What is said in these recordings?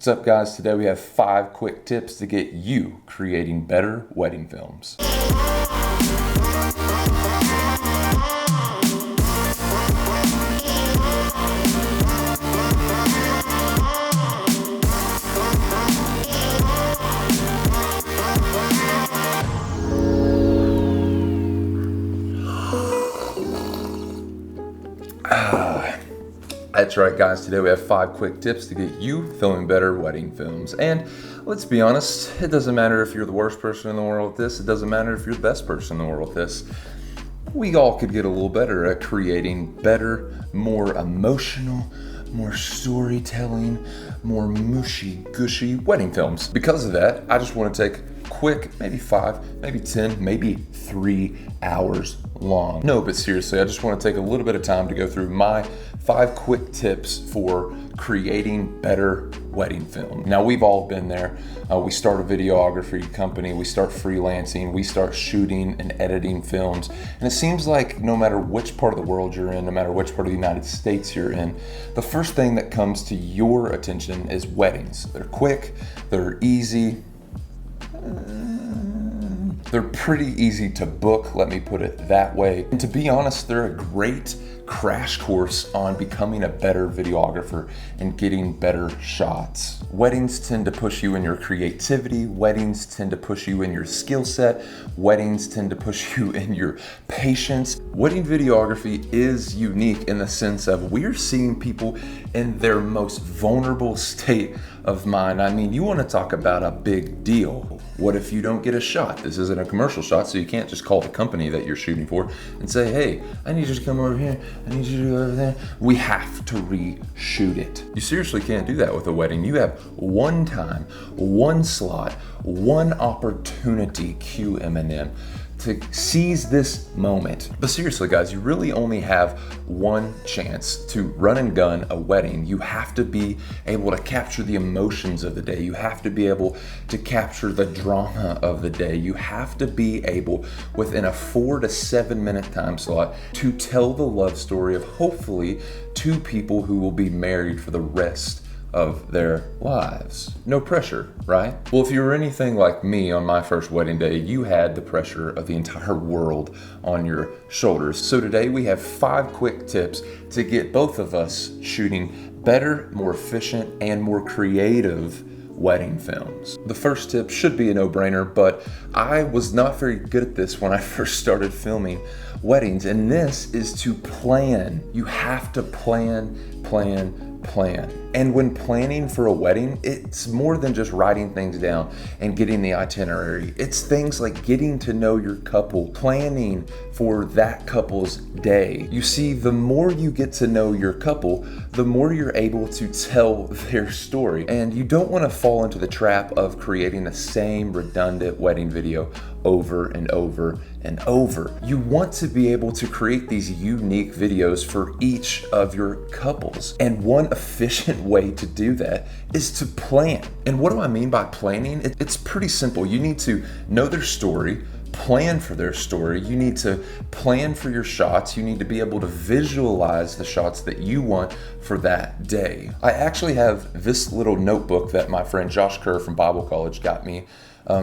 What's up, guys? Today we have 5 quick tips to get you creating better wedding films. That's right, guys. Today we have 5 quick tips to get you filming better wedding films. And let's be honest, it doesn't matter if you're the worst person in the world at this. It doesn't matter if you're the best person in the world at this. We all could get a little better at creating better, more emotional, more storytelling, more mushy-gushy wedding films. Because of that, I just want to take quick, maybe 5, maybe 10, maybe 3 hours long. No, but seriously, I just want to take a little bit of time to go through my 5 quick tips for creating better wedding film. Now, we've all been there. We start a videography company, we start freelancing, we start shooting and editing films. And it seems like no matter which part of the world you're in, no matter which part of the United States you're in, the first thing that comes to your attention is weddings. They're quick, they're easy, they're pretty easy to book, let me put it that way. And to be honest, they're a great crash course on becoming a better videographer and getting better shots. Weddings tend to push you in your creativity. Weddings tend to push you in your skill set. Weddings tend to push you in your patience. Wedding videography is unique in the sense of we're seeing people in their most vulnerable state of mind. I mean, you want to talk about a big deal. What if you don't get a shot? This isn't a commercial shot, so you can't just call the company that you're shooting for and say, hey, I need you to come over here. I need you to go over there. We have to reshoot it. You seriously can't do that with a wedding. You have one time, one slot, one opportunity, cue Eminem, to seize this moment. But seriously, guys, you really only have one chance to run and gun a wedding. You have to be able to capture the emotions of the day. You have to be able to capture the drama of the day. You have to be able, within a 4 to 7 minute time slot, to tell the love story of hopefully 2 people who will be married for the rest of their lives. No pressure, right? Well, if you were anything like me on my first wedding day, you had the pressure of the entire world on your shoulders. So today we have 5 quick tips to get both of us shooting better, more efficient, and more creative wedding films. The first tip should be a no-brainer, but I was not very good at this when I first started filming weddings, and this is to plan. You have to plan. And when planning for a wedding, it's more than just writing things down and getting the itinerary. It's things like getting to know your couple, planning for that couple's day. You see, the more you get to know your couple, the more you're able to tell their story. And you don't want to fall into the trap of creating the same redundant wedding video over and over and over. You want to be able to create these unique videos for each of your couples. And one efficient way to do that is to plan. And what do I mean by planning? It's pretty simple. You need to know their story, plan for their story. You need to plan for your shots. You need to be able to visualize the shots that you want for that day. I actually have this little notebook that my friend Josh Kerr from Bible College got me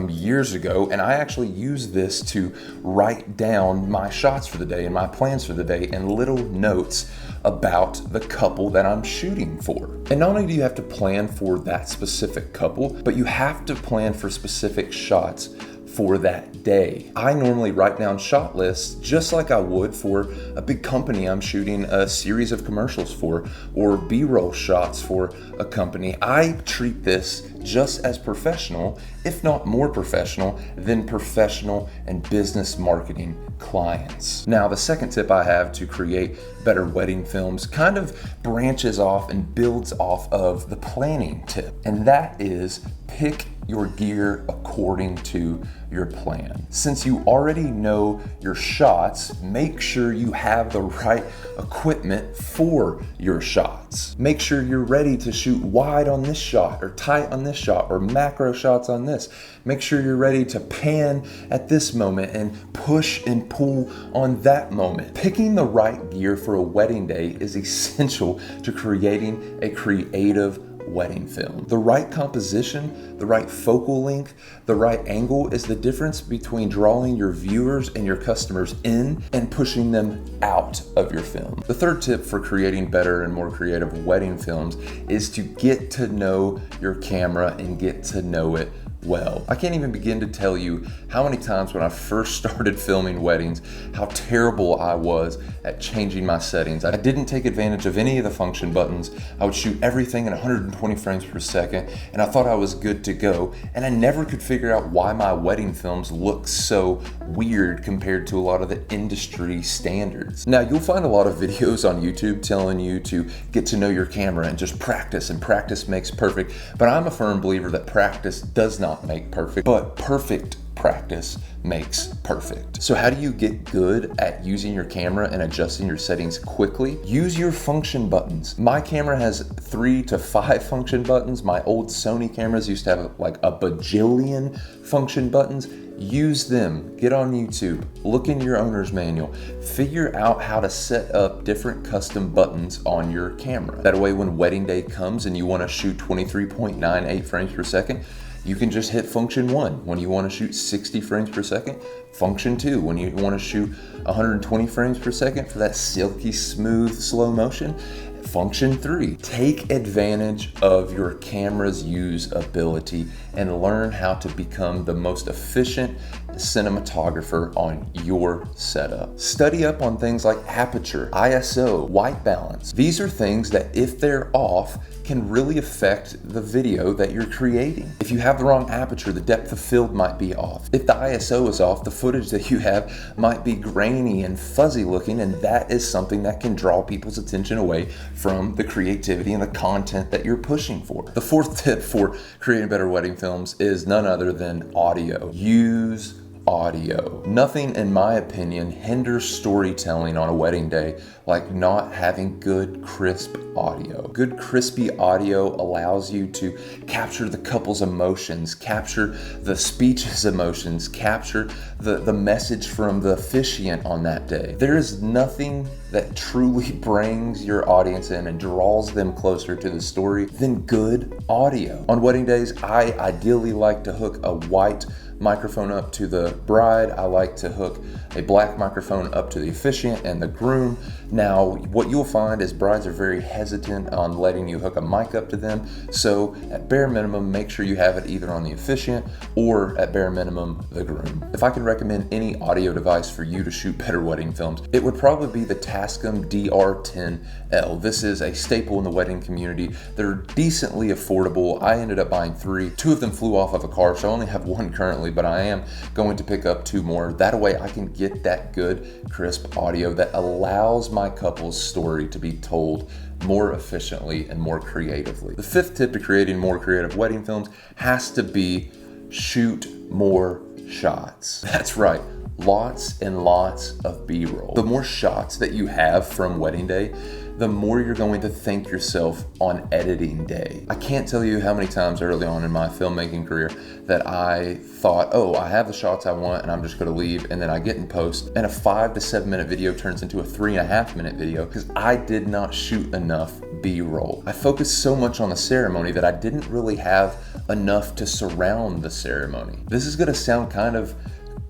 years ago, and I actually use this to write down my shots for the day and my plans for the day and little notes about the couple that I'm shooting for. And not only do you have to plan for that specific couple, but you have to plan for specific shots for that day. I normally write down shot lists just like I would for a big company I'm shooting a series of commercials for, or B-roll shots for a company. I treat this just as professional, if not more professional, than professional and business marketing clients. Now, the second tip I have to create better wedding films kind of branches off and builds off of the planning tip, and that is pick your gear according to your plan. Since you already know your shots, make sure you have the right equipment for your shots. Make sure you're ready to shoot wide on this shot or tight on this shot or macro shots on this. Make sure you're ready to pan at this moment and push and pull on that moment. Picking the right gear for a wedding day is essential to creating a creative wedding film. The right composition, the right focal length, the right angle is the difference between drawing your viewers and your customers in and pushing them out of your film. The third tip for creating better and more creative wedding films is to get to know your camera and get to know it well. I can't even begin to tell you how many times when I first started filming weddings, how terrible I was at changing my settings. I didn't take advantage of any of the function buttons. I would shoot everything in 120 frames per second, and I thought I was good to go, and I never could figure out why my wedding films look so weird compared to a lot of the industry standards. Now, you'll find a lot of videos on YouTube telling you to get to know your camera and just practice, and practice makes perfect, but I'm a firm believer that practice does not make perfect, but perfect practice makes perfect. So how do you get good at using your camera and adjusting your settings quickly? Use your function buttons. My camera has 3 to 5 function buttons. My old Sony cameras used to have like a bajillion function buttons. Use them. Get on YouTube, look in your owner's manual, figure out how to set up different custom buttons on your camera. That way when wedding day comes and you want to shoot 23.98 frames per second, you can just hit function 1. When you want to shoot 60 frames per second, function 2. When you want to shoot 120 frames per second for that silky smooth slow motion, function 3. Take advantage of your camera's usability and learn how to become the most efficient cinematographer on your setup. Study up on things like aperture, ISO, white balance. These are things that if they're off, can really affect the video that you're creating. If you have the wrong aperture, the depth of field might be off. If the ISO is off, the footage that you have might be grainy and fuzzy looking, and that is something that can draw people's attention away from the creativity and the content that you're pushing for. The fourth tip for creating better wedding films is none other than audio. Use audio. Nothing, in my opinion, hinders storytelling on a wedding day like not having good, crisp audio. Good, crispy audio allows you to capture the couple's emotions, capture the speech's emotions, capture the message from the officiant on that day. There is nothing that truly brings your audience in and draws them closer to the story than good audio. On wedding days, I ideally like to hook a white microphone up to the bride. I like to hook a black microphone up to the officiant and the groom. Now, what you'll find is brides are very hesitant on letting you hook a mic up to them. So at bare minimum, make sure you have it either on the officiant or at bare minimum, the groom. If I could recommend any audio device for you to shoot better wedding films, it would probably be the Tascam DR10L. This is a staple in the wedding community. They're decently affordable. I ended up buying 3. 2 of them flew off of a car, so I only have 1 currently, but I am going to pick up 2 more. That way I can get that good, crisp audio that allows my couple's story to be told more efficiently and more creatively. The 5th tip to creating more creative wedding films has to be shoot more shots. That's right. Lots and lots of B-roll. The more shots that you have from wedding day, the more you're going to thank yourself on editing day. I can't tell you how many times early on in my filmmaking career that I thought, oh, I have the shots I want and I'm just gonna leave, and then I get in post and a 5 to 7 minute video turns into a 3.5 minute video because I did not shoot enough B-roll. I focused so much on the ceremony that I didn't really have enough to surround the ceremony. This is gonna sound kind of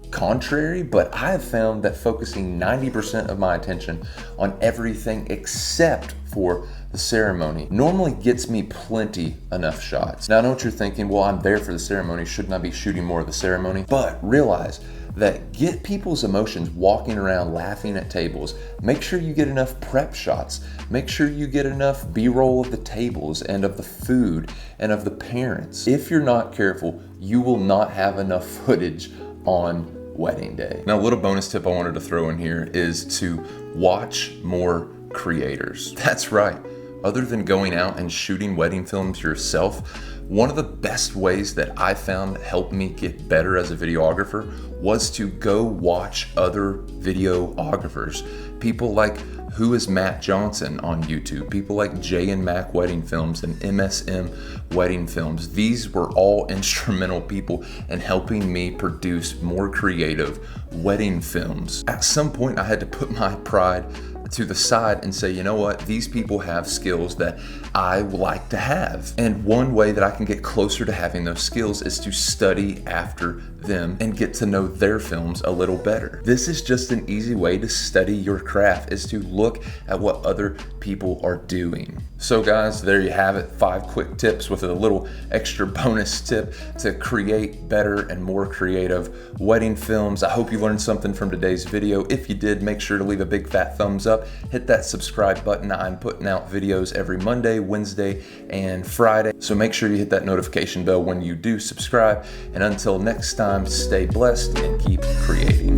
contrary, but I have found that focusing 90% of my attention on everything except for the ceremony normally gets me plenty enough shots. Now I know what you're thinking, well, I'm there for the ceremony, shouldn't I be shooting more of the ceremony? But realize that get people's emotions walking around laughing at tables. Make sure you get enough prep shots. Make sure you get enough B-roll of the tables and of the food and of the parents. If you're not careful, you will not have enough footage on wedding day. Now, a little bonus tip I wanted to throw in here is to watch more creators. That's right. Other than going out and shooting wedding films yourself, one of the best ways that I found helped me get better as a videographer was to go watch other videographers. People like Who is Matt Johnson on YouTube, people like J and Mac Wedding Films and MSM Wedding Films. These were all instrumental people in helping me produce more creative wedding films. At some point, I had to put my pride to the side and say, you know what, these people have skills that I like to have. And one way that I can get closer to having those skills is to study after them and get to know their films a little better. This is just an easy way to study your craft, is to look at what other people are doing. So guys, there you have it, 5 quick tips with a little extra bonus tip to create better and more creative wedding films. I hope you learned something from today's video. If you did, make sure to leave a big fat thumbs up, hit that subscribe button. I'm putting out videos every Monday, Wednesday, and Friday. So make sure you hit that notification bell when you do subscribe. And until next time, stay blessed and keep creating.